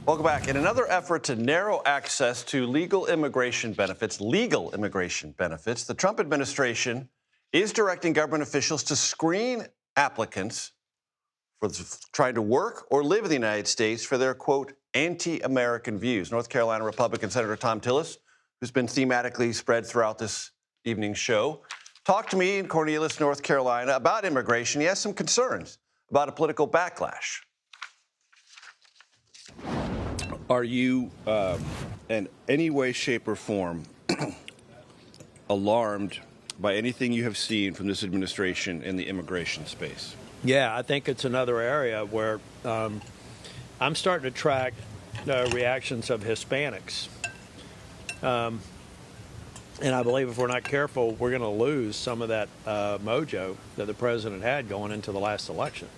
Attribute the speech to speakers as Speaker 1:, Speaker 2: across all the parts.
Speaker 1: Welcome back. In another effort to narrow access to legal immigration benefits, the Trump administration is directing government officials to screen applicants for trying to work or live in the United States for their, quote, anti-American views. North Carolina Republican Senator Thom Tillis, who's been thematically spread throughout this evening's show, talked to me in Cornelius, North Carolina, about immigration. He has some concerns about a political backlash.
Speaker 2: Are you, in any way, shape, or form, alarmed by anything you have seen from this administration in the immigration space?
Speaker 3: Yeah, I think it's another area where I'm starting to track reactions of Hispanics. And I believe if we're not careful, we're going to lose some of that mojo that the president had going into the last election.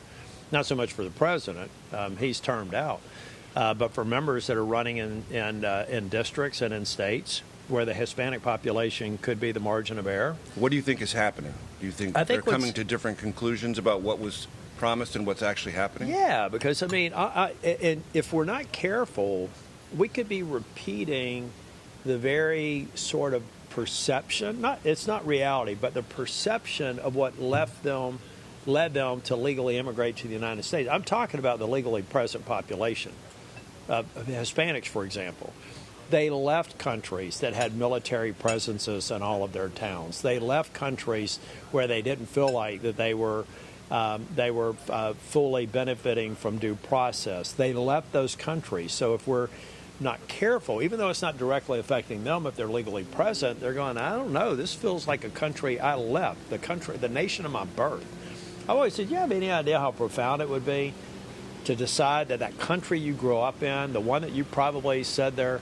Speaker 3: Not so much for the president. He's termed out. But for members that are running in districts and in states where the Hispanic population could be the margin of error.
Speaker 2: What do you think is happening? Do you think they're coming to different conclusions about what was promised and what's actually happening?
Speaker 3: Yeah, because, I mean, and if we're not careful, we could be repeating the very sort of perception. It's not reality, but the perception of what led them to legally immigrate to the United States. I'm talking about the legally present population. Hispanics, for example, they left countries that had military presences in all of their towns. They left countries where they didn't feel like that they were fully benefiting from due process. They left those countries. So if we're not careful, even though it's not directly affecting them, if they're legally present, they're going, I don't know, this feels like a country I left, the nation of my birth. I always said, you have any idea how profound it would be to decide that country you grew up in, the one that you probably said their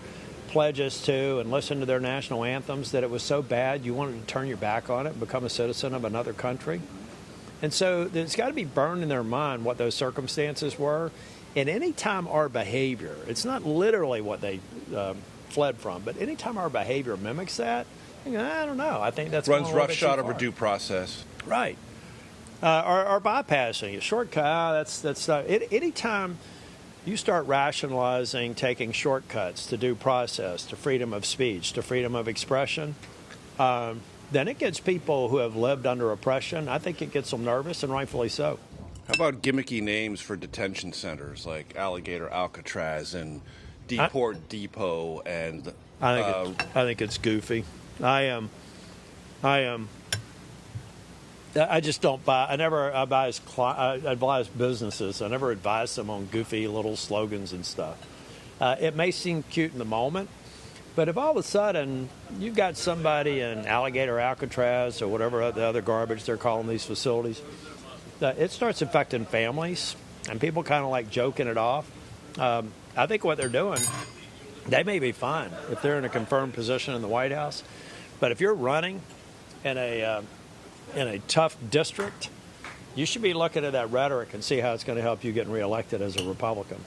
Speaker 3: pledges to and listened to their national anthems, that it was so bad you wanted to turn your back on it and become a citizen of another country? And so it's got to be burned in their mind what those circumstances were. And any time our behavior, it's not literally what they fled from, but any time our behavior mimics that, I don't know. I think that's
Speaker 2: runs roughshod over due process.
Speaker 3: Right. Or bypassing a shortcut. That's not. Anytime you start rationalizing taking shortcuts to due process, to freedom of speech, to freedom of expression, then it gets people who have lived under oppression. I think it gets them nervous, and rightfully so.
Speaker 2: How about gimmicky names for detention centers like Alligator Alcatraz and Deport Depot? And
Speaker 3: I think it's goofy. I just don't buy. I advise businesses. I never advise them on goofy little slogans and stuff. It may seem cute in the moment, but if all of a sudden you've got somebody in Alligator Alcatraz or whatever the other garbage they're calling these facilities, it starts affecting families, and people kind of like joking it off. I think what they're doing, they may be fine if they're in a confirmed position in the White House, but if you're running in a tough district, you should be looking at that rhetoric and see how it's going to help you get reelected as a Republican.